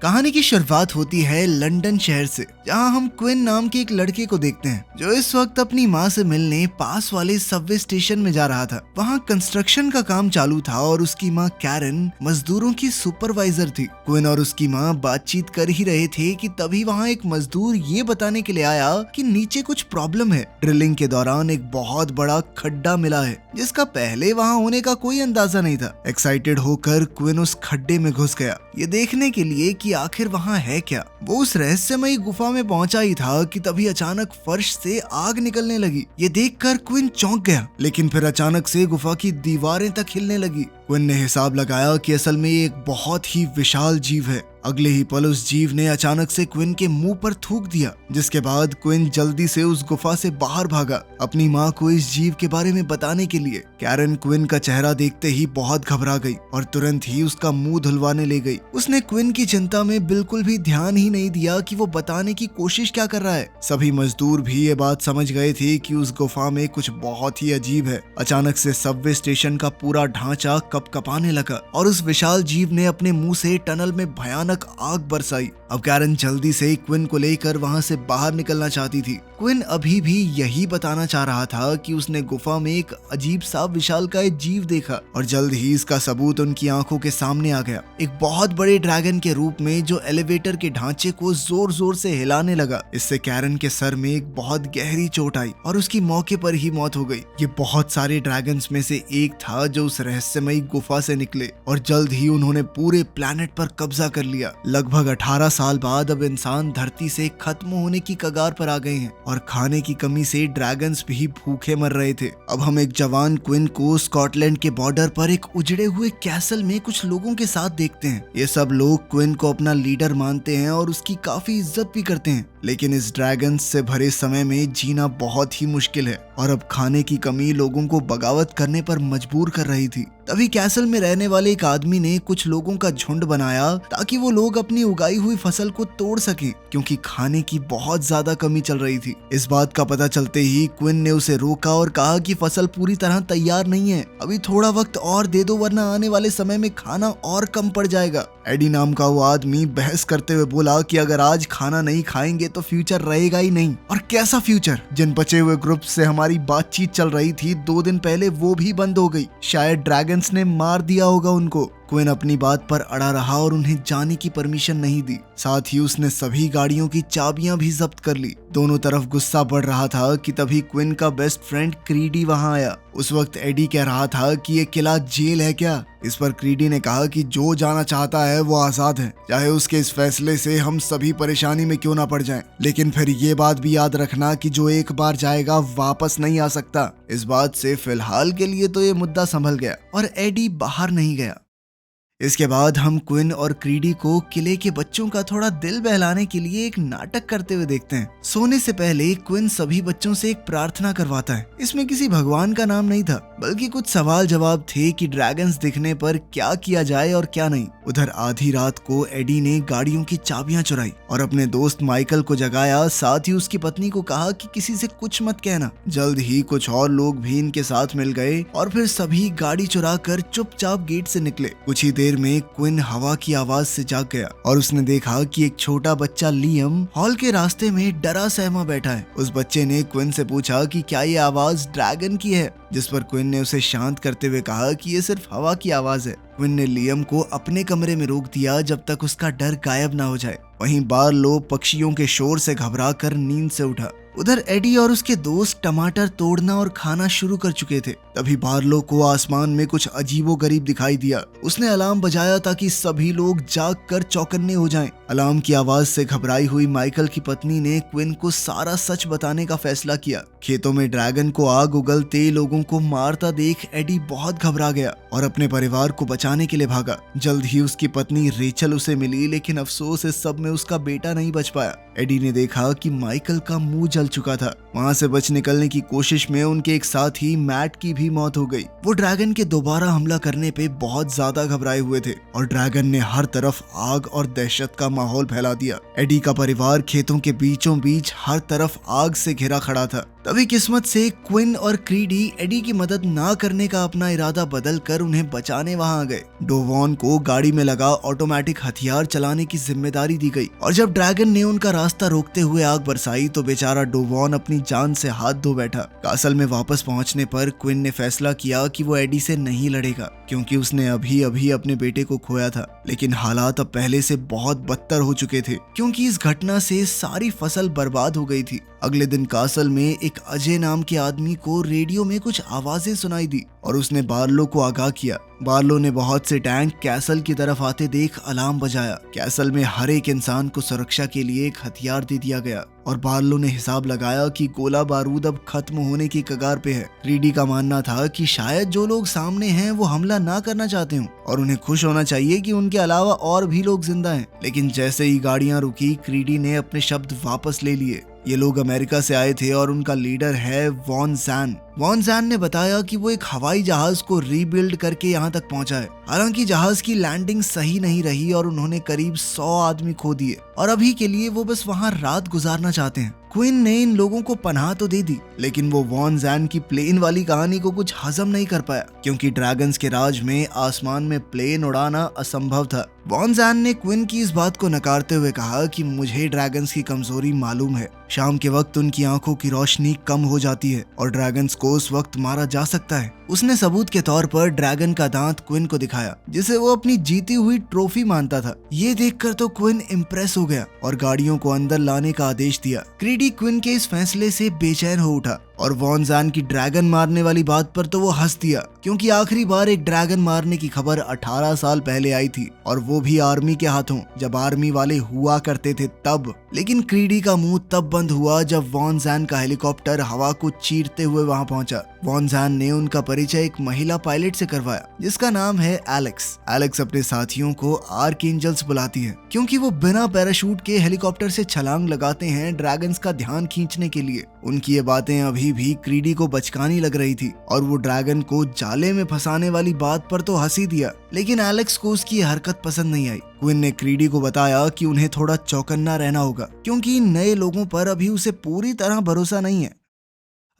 कहानी की शुरुआत होती है लंदन शहर से, जहां हम क्विन नाम के एक लड़के को देखते हैं जो इस वक्त अपनी माँ से मिलने पास वाले सबवे स्टेशन में जा रहा था। वहां कंस्ट्रक्शन का काम चालू था और उसकी माँ कैरन मजदूरों की सुपरवाइजर थी। क्विन और उसकी माँ बातचीत कर ही रहे थे कि तभी वहां एक मजदूर ये बताने के लिए आया कि नीचे कुछ प्रॉब्लम है। ड्रिलिंग के दौरान एक बहुत बड़ा खड्डा मिला है जिसका पहले वहां होने का कोई अंदाजा नहीं था। एक्साइटेड होकर क्विन उस खड्डे में घुस गया, ये देखने के लिए कि आखिर वहां है क्या। वो उस रहस्यमयी गुफा में पहुंचा ही था कि तभी अचानक फर्श से आग निकलने लगी। ये देखकर क्विन चौंक गया, लेकिन फिर अचानक से गुफा की दीवारें तक हिलने लगी। क्विन ने हिसाब लगाया कि असल में ये एक बहुत ही विशाल जीव है। अगले ही पल उस जीव ने अचानक से क्विन के मुंह पर थूक दिया, जिसके बाद क्विन जल्दी से उस गुफा से बाहर भागा अपनी माँ को इस जीव के बारे में बताने के लिए। कैरन क्विन का चेहरा देखते ही बहुत घबरा गई और तुरंत ही उसका मुंह धुलवाने ले गई। उसने क्विन की चिंता में बिल्कुल भी ध्यान ही नहीं दिया कि वो बताने की कोशिश क्या कर रहा है। सभी मजदूर भी ये बात समझ गए थे कि उस गुफा में कुछ बहुत ही अजीब है। अचानक से सबवे स्टेशन का पूरा ढांचा कपकपाने लगा और उस विशाल जीव ने अपने मुंह से टनल में भयानक आग बरसाई। अब कैरन जल्दी से क्विन को लेकर वहां से बाहर निकलना चाहती थी। क्विन अभी भी यही बताना चाह रहा था कि उसने गुफा में एक अजीब सा विशालकाय जीव देखा और जल्द ही इसका सबूत उनकी आंखों के सामने आ गया। एक बहुत बड़े ड्रैगन के रूप में जो एलिवेटर के ढांचे को जोर जोर से हिलाने लगा। इससे कैरन के सर में एक बहुत गहरी चोट आई और उसकी मौके पर ही मौत हो गई। ये बहुत सारे ड्रैगन्स में से एक था जो उस रहस्यमयी गुफा से निकले और जल्द ही उन्होंने पूरे प्लेनेट पर कब्जा कर लिया। लगभग 18 साल बाद अब इंसान धरती से खत्म होने की कगार पर आ गए हैं और खाने की कमी से ड्रैगन्स भी भूखे मर रहे थे। अब हम एक जवान क्विन को स्कॉटलैंड के बॉर्डर पर एक उजड़े हुए कैसल में कुछ लोगों के साथ देखते हैं। ये सब लोग क्विन को अपना लीडर मानते हैं और उसकी काफी इज्जत भी करते हैं, लेकिन इस ड्रैगन्स से भरे समय में जीना बहुत ही मुश्किल है और अब खाने की कमी लोगों को बगावत करने पर मजबूर कर रही थी। तभी कैसल में रहने वाले एक आदमी ने कुछ लोगों का झुंड बनाया ताकि वो लोग अपनी उगाई हुई फसल को तोड़ सकें, क्योंकि खाने की बहुत ज्यादा कमी चल रही थी। इस बात का पता चलते ही क्विन ने उसे रोका और कहा कि फसल पूरी तरह तैयार नहीं है, अभी थोड़ा वक्त और दे दो वरना आने वाले समय में खाना और कम पड़ जाएगा। एडी नाम का वो आदमी बहस करते हुए बोला कि अगर आज खाना नहीं खाएंगे तो फ्यूचर रहेगा ही नहीं। और कैसा फ्यूचर? जिन बचे हुए ग्रुप से हमारी बातचीत चल रही थी 2 दिन पहले वो भी बंद हो गई, शायद ड्रैगन्स ने मार दिया होगा उनको। क्विन अपनी बात पर अड़ा रहा और उन्हें जाने की परमिशन नहीं दी। साथ ही उसने सभी गाड़ियों की चाबियां भी जब्त कर ली। दोनों तरफ गुस्सा बढ़ रहा था कि तभी क्विन का बेस्ट फ्रेंड क्रीडी वहां आया। उस वक्त एडी कह रहा था कि ये किला जेल है क्या? इस पर क्रीडी ने कहा कि जो जाना चाहता है वो आजाद है, चाहे उसके इस फैसले से हम सभी परेशानी में क्यों ना पड़ जाएं। लेकिन फिर ये बात भी याद रखना कि जो एक बार जाएगा वापस नहीं आ सकता। इस बात से फिलहाल के लिए तो ये मुद्दा संभल गया और एडी बाहर नहीं गया। इसके बाद हम क्विन और क्रीडी को किले के बच्चों का थोड़ा दिल बहलाने के लिए एक नाटक करते हुए देखते हैं। सोने से पहले क्विन सभी बच्चों से एक प्रार्थना करवाता है। इसमें किसी भगवान का नाम नहीं था, बल्कि कुछ सवाल जवाब थे कि ड्रैगन्स दिखने पर क्या किया जाए और क्या नहीं। उधर आधी रात को एडी ने गाड़ियों की चाबियां चुराई और अपने दोस्त माइकल को जगाया। साथ ही उसकी पत्नी को कहा कि किसी से कुछ मत कहना। जल्द ही कुछ और लोग भी इनके साथ मिल गए और फिर सभी गाड़ी चुरा कर चुपचाप गेट से निकले। कुछ ही देर में क्विन हवा की आवाज से जाग गया और उसने देखा कि एक छोटा बच्चा लियम हॉल के रास्ते में डरा सहमा बैठा है। उस बच्चे ने क्विन से पूछा कि क्या ये आवाज ड्रैगन की है, जिस पर क्विन ने उसे शांत करते हुए कहा कि ये सिर्फ हवा की आवाज है। क्विन ने लियम को अपने कमरे में रोक दिया जब तक उसका डर गायब ना हो जाए। वहीं बार्लो पक्षियों के शोर से घबरा कर नींद से उठा। उधर एडी और उसके दोस्त टमाटर तोड़ना और खाना शुरू कर चुके थे। तभी बार्लो को आसमान में कुछ अजीबोगरीब दिखाई दिया। उसने अलार्म बजाया ताकि सभी लोग जाग कर चौकन्ने हो जाएं। अलार्म की आवाज से घबराई हुई माइकल की पत्नी ने क्विन को सारा सच बताने का फैसला किया। खेतों में ड्रैगन को आग उगलते लोगों को मारता देख एडी बहुत घबरा गया और अपने परिवार को बचाने के लिए भागा। जल्द ही उसकी पत्नी रेचल उसे मिली, लेकिन अफसोस इस सब में उसका बेटा नहीं बच पाया। एडी ने देखा कि माइकल का मुंह जल चुका था। वहाँ से बच निकलने की कोशिश में उनके एक साथी मैट की भी मौत हो गई। वो ड्रैगन के दोबारा हमला करने पे बहुत ज्यादा घबराए हुए थे और ड्रैगन ने हर तरफ आग और दहशत का माहौल फैला दिया। एडी का परिवार खेतों के बीचों बीच हर तरफ आग से घिरा खड़ा था। तभी किस्मत से क्विन और क्रीडी एडी की मदद ना करने का अपना इरादा बदल कर उन्हें बचाने वहां आ गए। डोवॉन को गाड़ी में लगा ऑटोमेटिक हथियार चलाने की जिम्मेदारी दी गई और जब ड्रैगन ने उनका रास्ता रोकते हुए आग बरसाई तो बेचारा डोवॉन अपनी जान से हाथ धो बैठा। कासल में वापस पहुंचने पर क्विन ने फैसला किया कि वो एडी से नहीं लड़ेगा क्योंकि उसने अभी अभी अपने बेटे को खोया था। लेकिन हालात अब पहले से बहुत बदतर हो चुके थे क्योंकि इस घटना से सारी फसल बर्बाद हो गई थी। अगले दिन कासल में एक अजय नाम के आदमी को रेडियो में कुछ आवाजें सुनाई दी और उसने बार्लो को आगाह किया। बार्लो ने बहुत से टैंक कैसल की तरफ आते देख अलार्म बजाया। कैसल में हर एक इंसान को सुरक्षा के लिए एक हथियार दे दिया गया और बार्लो ने हिसाब लगाया कि गोला बारूद अब खत्म होने की कगार पे है। क्रीडी का मानना था कि शायद जो लोग सामने हैं वो हमला ना करना चाहते हों और उन्हें खुश होना चाहिए कि उनके अलावा और भी लोग जिंदा हैं। लेकिन जैसे ही गाड़ियां रुकी क्रीडी ने अपने शब्द वापस ले लिए। ये लोग अमेरिका से आए थे और उनका लीडर है वॉन जैन। वॉन जैन ने बताया कि वो एक हवाई जहाज को रीबिल्ड करके यहाँ तक पहुंचा है। हालांकि जहाज की लैंडिंग सही नहीं रही और उन्होंने करीब 100 आदमी खो दिए और अभी के लिए वो बस वहाँ रात गुजारना चाहते हैं। क्विन ने इन लोगों को पनाह तो दे दी लेकिन वो वॉन जैन की प्लेन वाली कहानी को कुछ हजम नहीं कर पाया क्योंकि ड्रैगन्स के राज में आसमान में प्लेन उड़ाना असंभव था। वॉन जैन ने क्विन की इस बात को नकारते हुए कहा कि मुझे ड्रैगन्स की कमजोरी मालूम है। शाम के वक्त उनकी आंखों की रोशनी कम हो जाती है और ड्रैगन्स को उस वक्त मारा जा सकता है। उसने सबूत के तौर पर ड्रैगन का दांत क्विन को दिखाया जिसे वो अपनी जीती हुई ट्रॉफी मानता था। ये देखकर तो क्विन इम्प्रेस हो गया और गाड़ियों को अंदर लाने का आदेश दिया। क्रीडी क्विन के इस फैसले से बेचैन हो उठा और वॉन जैन की ड्रैगन मारने वाली बात पर तो वो हंस दिया क्योंकि आखिरी बार एक ड्रैगन मारने की खबर 18 साल पहले आई थी और वो भी आर्मी के हाथों, जब आर्मी वाले हुआ करते थे तब। लेकिन क्रीडी का मुंह तब बंद हुआ जब वॉन जैन का हेलीकॉप्टर हवा को चीरते हुए वहां पहुंचा। वॉन जैन ने उनका परिचय एक महिला पायलट से करवाया जिसका नाम है एलेक्स। एलेक्स अपने साथियों को आर्कएंजल्स बुलाती है क्योंकि वो बिना पैराशूट के हेलीकॉप्टर से छलांग लगाते हैं ड्रैगन्स का ध्यान खींचने के लिए। उनकी ये बातें अभी भी क्रीडी को बचकानी लग रही थी और वो ड्रैगन को जाले में फंसाने वाली बात पर तो हंसी दिया लेकिन एलेक्स को उसकी हरकत पसंद नहीं आई। क्विन ने क्रीडी को बताया कि उन्हें थोड़ा चौकन्ना रहना होगा क्योंकि इन नए लोगों पर अभी उसे पूरी तरह भरोसा नहीं है।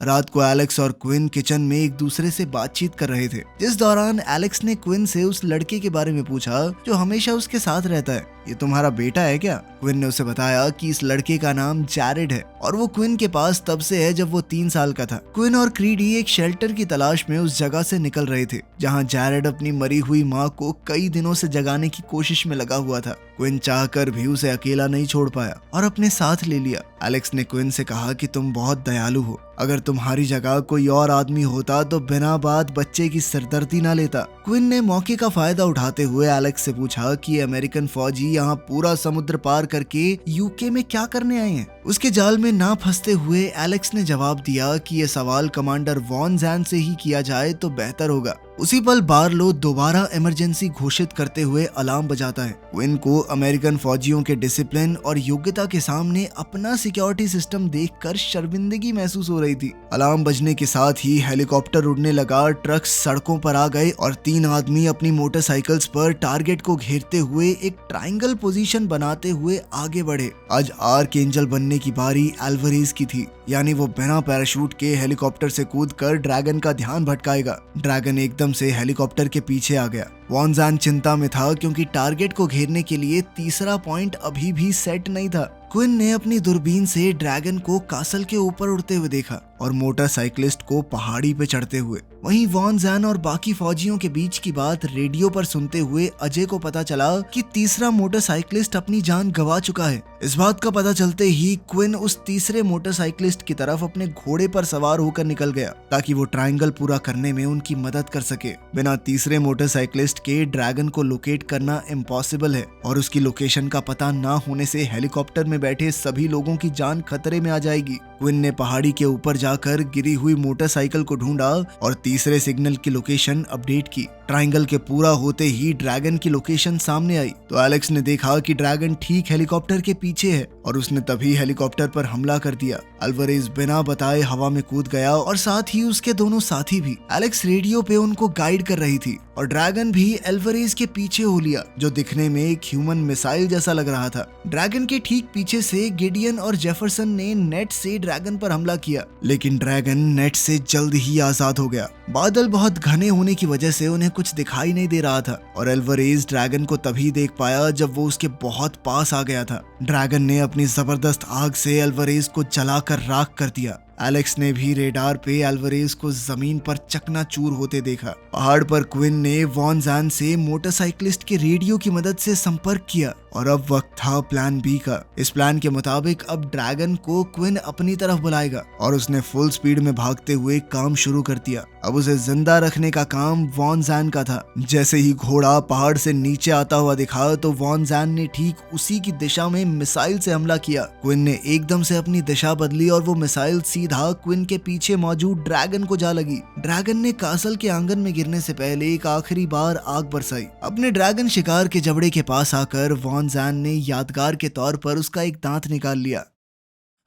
रात को एलेक्स और क्विन किचन में एक दूसरे से बातचीत कर रहे थे जिस दौरान एलेक्स ने क्विन से उस लड़के के बारे में पूछा जो हमेशा उसके साथ रहता है। ये तुम्हारा बेटा है क्या? क्विन ने उसे बताया कि इस लड़के का नाम जैरेड है और वो क्विन के पास तब से है जब वो 3 साल का था। क्विन और क्रीडी एक शेल्टर की तलाश में उस जगह से निकल रहे थे जहाँ जैरेड अपनी मरी हुई माँ को कई दिनों से जगाने की कोशिश में लगा हुआ था। क्विन चाहकर भी उसे अकेला नहीं छोड़ पाया और अपने साथ ले लिया। एलेक्स ने क्विन से कहा कि तुम बहुत दयालु हो, अगर तुम्हारी जगह कोई और आदमी होता तो बिना बात बच्चे की सिरदर्दी ना लेता। क्विन ने मौके का फायदा उठाते हुए एलेक्स से पूछा कि अमेरिकन फौजी यहाँ पूरा समुद्र पार करके यूके में क्या करने आए हैं। उसके जाल में ना फंसते हुए एलेक्स ने जवाब दिया कि ये सवाल कमांडर वॉन जैन से ही किया जाए तो बेहतर होगा। उसी पल बार्लो दोबारा इमरजेंसी घोषित करते हुए अलार्म बजाता है। क्विन को अमेरिकन फौजियों के डिसिप्लिन और योग्यता के सामने अपना सिक्योरिटी सिस्टम देखकर शर्मिंदगी महसूस हो रही थी। अलार्म बजने के साथ ही हेलीकॉप्टर उड़ने लगा, ट्रक सड़कों पर आ गए और 3 आदमी अपनी मोटरसाइकिल्स पर टारगेट को घेरते हुए एक ट्रायंगल पोजीशन बनाते हुए आगे बढ़े। आज आर्कएंजल बनने की बारी एल्वरेज की थी, यानी वो बिना पैराशूट के हेलीकॉप्टर से कूदकर ड्रैगन का ध्यान भटकाएगा। ड्रैगन एकदम से हेलीकॉप्टर के पीछे आ गया। वॉन जैन चिंता में था क्योंकि टारगेट को घेरने के लिए तीसरा पॉइंट अभी भी सेट नहीं था। क्विन ने अपनी दूरबीन से ड्रैगन को कासल के ऊपर उड़ते हुए देखा और मोटरसाइकिलिस्ट को पहाड़ी पे चढ़ते हुए। वहीं वॉन जैन और बाकी फौजियों के बीच की बात रेडियो पर सुनते हुए अजय को पता चला कि तीसरा मोटरसाइकिलिस्ट अपनी जान गंवा चुका है। इस बात का पता चलते ही क्विन उस तीसरे मोटरसाइकिलिस्ट की तरफ अपने घोड़े पर सवार होकर निकल गया ताकि वो ट्रायंगल पूरा करने में उनकी मदद कर सके। बिना तीसरे मोटरसाइकिलिस्ट साइंटिस्ट के ड्रैगन को लोकेट करना इम्पॉसिबल है और उसकी लोकेशन का पता ना होने से हेलीकॉप्टर में बैठे सभी लोगों की जान खतरे में आ जाएगी। क्विन ने पहाड़ी के ऊपर जाकर गिरी हुई मोटरसाइकिल को ढूंढा और तीसरे सिग्नल की लोकेशन अपडेट की। ट्रायंगल के पूरा होते ही ड्रैगन की लोकेशन सामने आई तो एलेक्स ने देखा कि ड्रैगन ठीक हेलीकॉप्टर के पीछे है और उसने तभी हेलीकॉप्टर पर हमला कर दिया। अल्वारेज बिना बताए हवा में कूद गया और साथ ही उसके दोनों साथी भी। एलेक्स रेडियो पे उनको गाइड कर रही थी और ड्रैगन भी अल्वारेज के पीछे हो लिया, जो दिखने में एक ह्यूमन मिसाइल जैसा लग रहा था। ड्रैगन के ठीक पीछे से गिडियन और जेफरसन ने नेट से ड्रैगन पर हमला किया, लेकिन ड्रैगन नेट से जल्द ही आजाद हो गया। बादल बहुत घने होने की वजह से उन्हें कुछ दिखाई नहीं दे रहा था और अल्वारेज ड्रैगन को तभी देख पाया जब वो उसके बहुत पास आ गया था। ड्रैगन ने अपनी जबरदस्त आग से अल्वारेज को जलाकर राख कर दिया। एलेक्स ने भी रेडार पे अल्वारेज को जमीन पर चकनाचूर होते देखा। पहाड़ पर क्विन ने वॉन जैन से मोटरसाइकिलिस्ट के रेडियो की मदद से संपर्क किया और अब वक्त था प्लान बी का। इस प्लान के मुताबिक अब ड्रैगन को क्विन अपनी तरफ बुलाएगा और उसने फुल स्पीड में भागते हुए काम शुरू कर दिया। अब उसे जिंदा रखने का काम वॉन जैन का था। जैसे ही घोड़ा पहाड़ से नीचे आता हुआ दिखा तो वॉन जैन ने ठीक उसी की दिशा में मिसाइल से हमला किया। क्विन ने एकदम से अपनी दिशा बदली और वो मिसाइल सीधा क्विन के पीछे मौजूद ड्रैगन को जा लगी। ड्रैगन ने कासल के आंगन में गिरने से पहले एक आखिरी बार आग बरसाई। अपने ड्रैगन शिकार के जबड़े के पास आकर वॉन जैन ने यादगार के तौर पर उसका एक दांत निकाल लिया।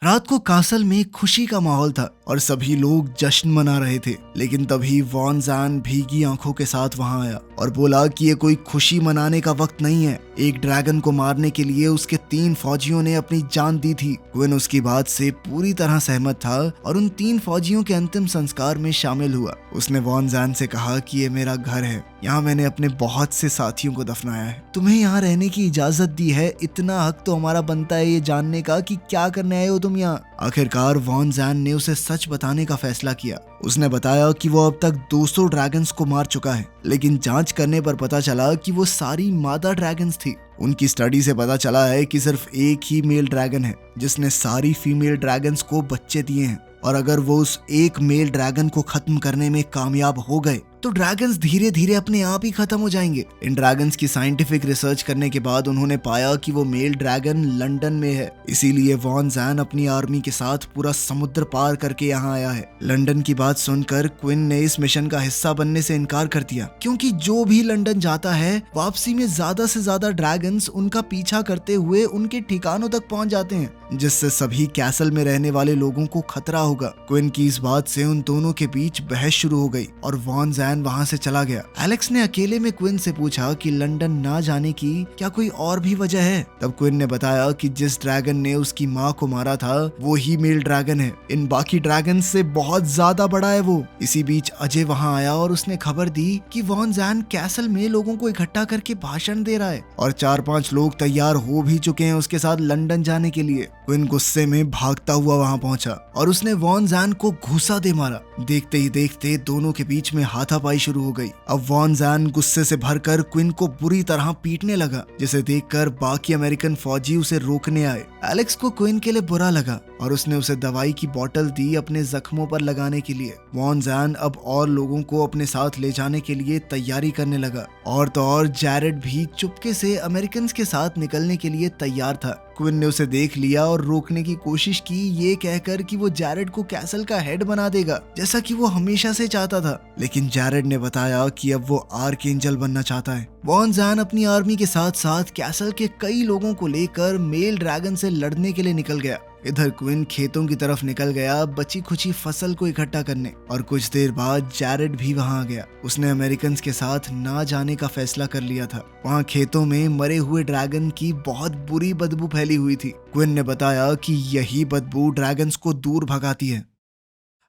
रात को कासल में खुशी का माहौल था और सभी लोग जश्न मना रहे थे, लेकिन तभी वॉन जैन भीगी आंखों के साथ वहां आया और बोला कि ये कोई खुशी मनाने का वक्त नहीं है। एक ड्रैगन को मारने के लिए उसके 3 फौजियों ने अपनी जान दी थी। क्विन उसकी बात से पूरी तरह सहमत था और उन 3 फौजियों के अंतिम संस्कार में शामिल हुआ। उसने वॉन जैन से कहा कि ये मेरा घर है, यहाँ मैंने अपने बहुत से साथियों को दफनाया है। तुम्हें यहाँ रहने की इजाजत दी है, इतना हक तो हमारा बनता है ये जानने का कि क्या करने आए हो तुम यहाँ। आखिरकार वॉन जैन ने उसे सच बताने का फैसला किया। उसने बताया कि वो अब तक 200 ड्रैगन्स को मार चुका है, लेकिन जांच करने पर पता चला कि वो सारी मादा ड्रैगन्स थी। उनकी स्टडी से पता चला है कि सिर्फ एक ही मेल ड्रैगन है जिसने सारी फीमेल ड्रैगन्स को बच्चे दिए हैं और अगर वो उस एक मेल ड्रैगन को खत्म करने में कामयाब हो गए तो ड्रैगन्स धीरे धीरे अपने आप ही खत्म हो जाएंगे। इन ड्रैगन्स की साइंटिफिक रिसर्च करने के बाद उन्होंने पाया कि वो मेल ड्रैगन लंदन में है, इसीलिए वॉन जैन अपनी आर्मी के साथ पूरा समुद्र पार करके यहाँ आया है। लंदन की बात सुनकर क्विन ने इस मिशन का हिस्सा बनने से इनकार कर दिया, क्योंकि जो भी लंदन जाता है वापसी में ज्यादा से ज्यादा ड्रैगन्स उनका पीछा करते हुए उनके ठिकानों तक पहुंच जाते हैं, जिससे सभी कैसल में रहने वाले लोगों को खतरा होगा। क्विन की इस बात से उन दोनों के बीच बहस शुरू हो गई और वॉन जैन वहां से चला गया। एलेक्स ने अकेले में क्विन से पूछा कि लंदन ना जाने की क्या कोई और भी वजह है। तब क्विन ने बताया कि जिस ड्रैगन ने उसकी माँ को मारा था वो ही मेल ड्रैगन है, इन बाकी ड्रैगन से बहुत ज्यादा बड़ा है वो। इसी बीच अजय वहां आया और उसने खबर दी कि वॉन जैन कैसल में लोगों को इकट्ठा करके भाषण दे रहा है और 4-5 लोग तैयार हो भी चुके हैं उसके साथ लंदन जाने के लिए। क्विन गुस्से में भागता हुआ वहां पहुंचा और उसने वॉन जैन को घूसा दे मारा। देखते ही देखते दोनों के बीच में हाथापाई शुरू हो गई। अब वॉन जैन गुस्से से भरकर क्विन को बुरी तरह पीटने लगा, जिसे देखकर बाकी अमेरिकन फौजी उसे रोकने आए। एलेक्स को क्विन के लिए बुरा लगा और उसने उसे दवाई की बोतल दी अपने जख्मों पर लगाने के लिए। वॉन जैन अब और लोगों को अपने साथ ले जाने के लिए तैयारी करने लगा और तो और जैरेड भी चुपके से अमेरिकन के साथ निकलने के लिए तैयार था। क्विन ने उसे देख लिया और रोकने की कोशिश की, ये कहकर कि वो जैरेड को कैसल का हेड बना देगा, जैसा कि वो हमेशा से चाहता था। लेकिन जैरेड ने बताया कि अब वो आर्कएंजल बनना चाहता है। वॉन जैन अपनी आर्मी के साथ साथ कैसल के कई लोगों को लेकर मेल ड्रैगन से लड़ने के लिए निकल गया। इधर क्विन खेतों की तरफ निकल गया बची खुची फसल को इकट्ठा करने और कुछ देर बाद जैरेड भी वहां आ गया। उसने अमेरिकन के साथ ना जाने का फैसला कर लिया था। वहां खेतों में मरे हुए ड्रैगन की बहुत बुरी बदबू फैली हुई थी। क्विन ने बताया कि यही बदबू ड्रैगन्स को दूर भगाती है।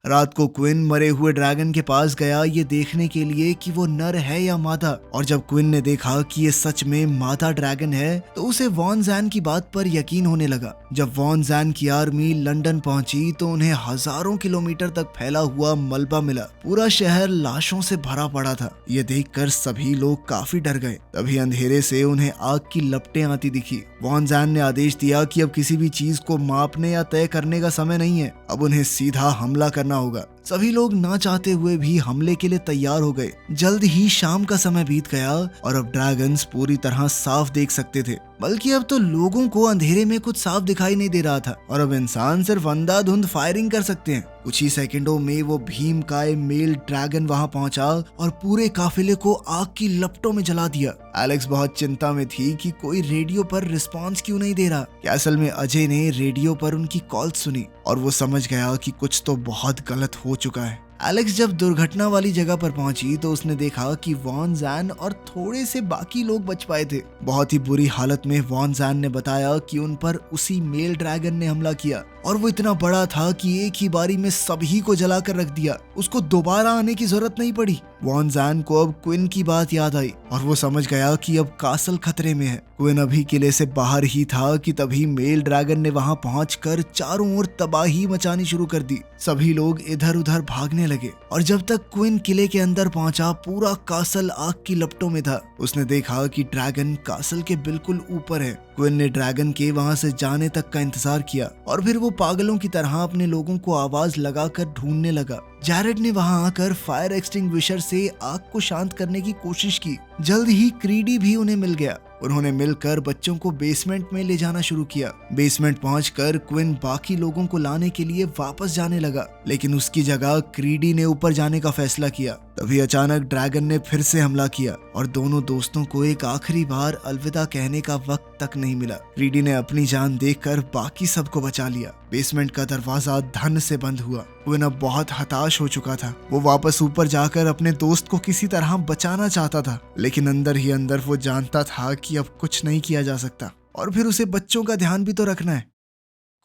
रात को क्विन मरे हुए ड्रैगन के पास गया ये देखने के लिए कि वो नर है या मादा, और जब क्विन ने देखा कि ये सच में मादा ड्रैगन है तो उसे वॉन जैन की बात पर यकीन होने लगा। जब वॉन जैन की आर्मी लंदन पहुंची तो उन्हें हजारों किलोमीटर तक फैला हुआ मलबा मिला। पूरा शहर लाशों से भरा पड़ा था। ये देखकर सभी लोग काफी डर गए। तभी अंधेरे से उन्हें आग की लपटें आती दिखी। वॉन जैन ने आदेश दिया कि अब किसी भी चीज को मापने या तय करने का समय नहीं है, अब उन्हें सीधा हमला करना होगा। सभी लोग ना चाहते हुए भी हमले के लिए तैयार हो गए। जल्द ही शाम का समय बीत गया और अब ड्रैगन्स पूरी तरह साफ देख सकते थे, बल्कि अब तो लोगों को अंधेरे में कुछ साफ दिखाई नहीं दे रहा था और अब इंसान सिर्फ अंधाधुंध फायरिंग कर सकते हैं। कुछ ही सेकंडों में वो भीमकाय मेल ड्रैगन वहां पहुंचा और पूरे काफिले को आग की लपटों में जला दिया। एलेक्स बहुत चिंता में थी कि कोई रेडियो पर रिस्पांस क्यों नहीं दे रहा। कैसल में अजय ने रेडियो पर उनकी कॉल सुनी और वो समझ गया कि कुछ तो बहुत गलत हो चुका है। एलेक्स जब दुर्घटना वाली जगह पर पहुंची तो उसने देखा कि वॉन जैन और थोड़े से बाकी लोग बच पाए थे। बहुत ही बुरी हालत में वॉन जैन ने बताया कि उन पर उसी मेल ड्रैगन ने हमला किया और वो इतना बड़ा था कि एक ही बारी में सभी को जलाकर रख दिया। उसको दोबारा आने की जरूरत नहीं पड़ी। वॉन जैन को अब क्विन की बात याद आई और वो समझ गया कि अब कासल खतरे में है। क्विन अभी किले से बाहर ही था कि तभी मेल ड्रैगन ने वहां पहुंचकर चारों ओर तबाही मचानी शुरू कर दी। सभी लोग इधर उधर भागने लगे और जब तक क्विन किले के अंदर पहुंचा पूरा कासल आग की लपटों में था। उसने देखा कि ड्रैगन कासल के बिल्कुल ऊपर है। क्विन ने ड्रैगन के वहां से जाने तक का इंतजार किया और फिर वो पागलों की तरह अपने लोगों को आवाज लगाकर ढूंढने लगा। जैरेड ने वहां आकर फायर एक्सटिंग्विशर से आग को शांत करने की कोशिश की। जल्द ही क्रीडी भी उन्हें मिल गया। उन्होंने मिलकर बच्चों को बेसमेंट में ले जाना शुरू किया। बेसमेंट पहुंचकर क्विन बाकी लोगों को लाने के लिए वापस जाने लगा, लेकिन उसकी जगह क्रीडी ने ऊपर जाने का फैसला किया। तभी अचानक ड्रैगन ने फिर से हमला किया और दोनों दोस्तों को एक आखिरी बार अलविदा कहने का वक्त तक नहीं मिला। क्रीडी ने अपनी जान देखकर बाकी सबको बचा लिया। बेसमेंट का दरवाजा धन से बंद हुआ। क्विन अब बहुत हताश हो चुका था। वो वापस ऊपर जाकर अपने दोस्त को किसी तरह बचाना चाहता था, लेकिन अंदर ही अंदर वो जानता था कि अब कुछ नहीं किया जा सकता और फिर उसे बच्चों का ध्यान भी तो रखना है।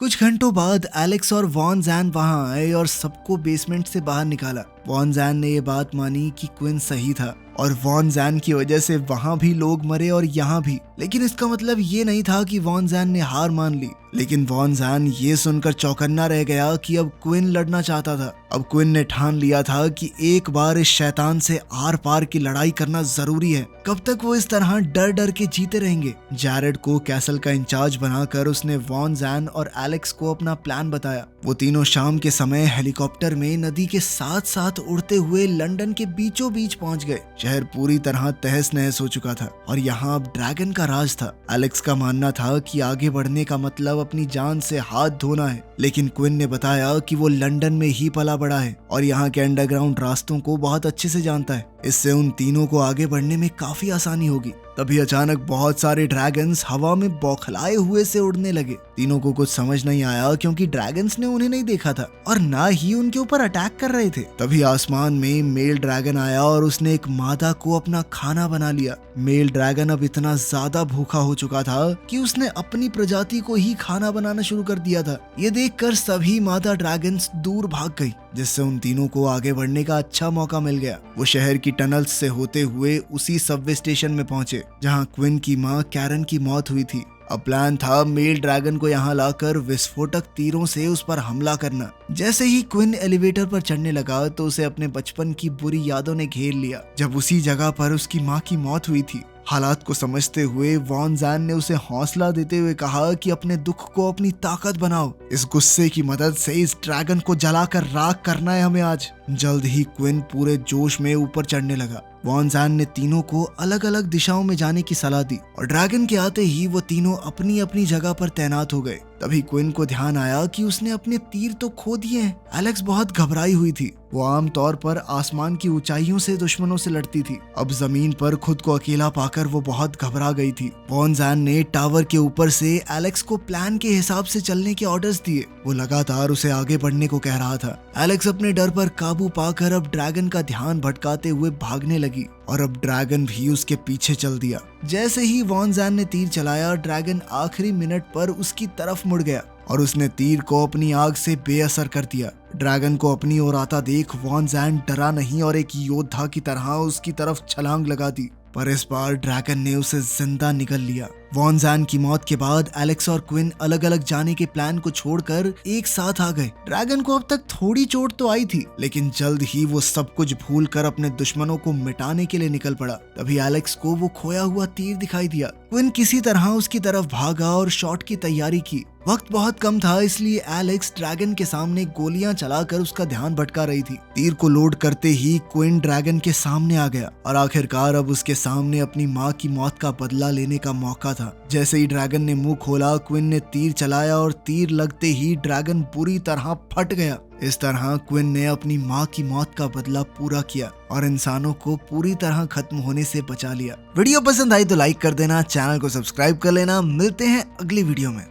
कुछ घंटों बाद एलेक्स और वॉन जैन वहां आए और सबको बेसमेंट से बाहर निकाला। वॉन जैन ने ये बात मानी कि क्विन सही था और वॉन जैन की वजह से वहां भी लोग मरे और यहाँ भी, लेकिन इसका मतलब ये नहीं था कि वॉन जैन ने हार मान ली। लेकिन वॉन जैन ये सुनकर चौकन्ना रह गया कि अब क्विन लड़ना चाहता था। अब क्विन ने ठान लिया था कि एक बार इस शैतान से आर पार की लड़ाई करना जरूरी है। कब तक वो इस तरह डर डर के जीते रहेंगे। जैरेड को कैसल का इंचार्ज बनाकर उसने वॉन जैन और एलेक्स को अपना प्लान बताया। वो तीनों शाम के समय हेलीकॉप्टर में नदी के साथ साथ उड़ते हुए लंदन के बीचों बीच पहुंच गए। शहर पूरी तरह तहस नहस हो चुका था और यहाँ अब ड्रैगन का राज था। एलेक्स का मानना था कि आगे बढ़ने का मतलब अपनी जान से हाथ धोना है, लेकिन क्विन ने बताया कि वो लंदन में ही पला बड़ा है और यहाँ के अंडरग्राउंड रास्तों को बहुत अच्छे से जानता है। इससे उन तीनों को आगे बढ़ने में काफी आसानी होगी। तभी अचानक बहुत सारे ड्रैगन्स हवा में बौखलाए हुए से उड़ने लगे। तीनों को कुछ समझ नहीं आया क्योंकि ड्रैगन्स ने उन्हें नहीं देखा था और ना ही उनके ऊपर अटैक कर रहे थे। तभी आसमान में मेल ड्रैगन आया और उसने एक मादा को अपना खाना बना लिया। मेल ड्रैगन अब इतना ज्यादा भूखा हो चुका था कि उसने अपनी प्रजाति को ही खाना बनाना शुरू कर दिया था। ये देखकर सभी मादा ड्रैगन्स दूर भाग गई, जिससे उन तीनों को आगे बढ़ने का अच्छा मौका मिल गया। वो शहर की टनल्स से होते हुए उसी सबवे स्टेशन में पहुंचे जहां क्विन की मां कैरन की मौत हुई थी। अब प्लान था मेल ड्रैगन को यहाँ लाकर विस्फोटक तीरों से उस पर हमला करना। जैसे ही क्विन एलिवेटर पर चढ़ने लगा तो उसे अपने बचपन की बुरी यादों ने घेर लिया, जब उसी जगह पर उसकी माँ की मौत हुई थी। हालात को समझते हुए वॉन जैन ने उसे हौसला देते हुए कहा कि अपने दुख को अपनी ताकत बनाओ। इस गुस्से की मदद से इस ड्रैगन को जलाकर राख करना है हमें आज। जल्द ही क्विन पूरे जोश में ऊपर चढ़ने लगा। वॉन जैन ने तीनों को अलग अलग दिशाओं में जाने की सलाह दी और ड्रैगन के आते ही वो तीनों अपनी अपनी जगह पर तैनात हो गए। तभी क्विन को ध्यान आया कि उसने अपने तीर तो खो दिए हैं। एलेक्स बहुत घबराई हुई थी। वो आमतौर पर आसमान की ऊंचाइयों से दुश्मनों से लड़ती थी। अब जमीन पर खुद को अकेला पाकर वो बहुत घबरा गई थी। वॉन जैन ने टावर के ऊपर से एलेक्स को प्लान के हिसाब से चलने के ऑर्डर्स दिए। वो लगातार उसे आगे बढ़ने को कह रहा था। एलेक्स अपने डर पर काबू पाकर अब ड्रैगन का ध्यान भटकाते हुए भागने लगी और अब ड्रैगन भी उसके पीछे चल दिया। जैसे ही वॉन जैन ने तीर चलाया, ड्रैगन आखिरी मिनट पर उसकी तरफ मुड़ गया और उसने तीर को अपनी आग से बेअसर कर दिया। ड्रैगन को अपनी ओर आता देख वॉन जैन डरा नहीं और एक योद्धा की तरह उसकी तरफ छलांग लगा दी, पर इस बार ड्रैगन ने उसे जिंदा निगल लिया। वॉन जैन की मौत के बाद एलेक्स और क्विन अलग अलग जाने के प्लान को छोड़कर एक साथ आ गए। ड्रैगन को अब तक थोड़ी चोट तो आई थी, लेकिन जल्द ही वो सब कुछ भूल कर अपने दुश्मनों को मिटाने के लिए निकल पड़ा। तभी एलेक्स को वो खोया हुआ तीर दिखाई दिया। क्विन किसी तरह उसकी तरफ भागा और शॉट की तैयारी की। वक्त बहुत कम था, इसलिए एलेक्स ड्रैगन के सामने गोलियां चलाकर उसका ध्यान भटका रही थी। तीर को लोड करते ही क्विन ड्रैगन के सामने आ गया और आखिरकार अब उसके सामने अपनी माँ की मौत का बदला लेने का मौका था। जैसे ही ड्रैगन ने मुंह खोला, क्विन ने तीर चलाया और तीर लगते ही ड्रैगन पूरी तरह फट गया। इस तरह क्विन ने अपनी माँ की मौत का बदला पूरा किया और इंसानों को पूरी तरह खत्म होने से बचा लिया। वीडियो पसंद आई तो लाइक कर देना, चैनल को सब्सक्राइब कर लेना। मिलते हैं अगली वीडियो में।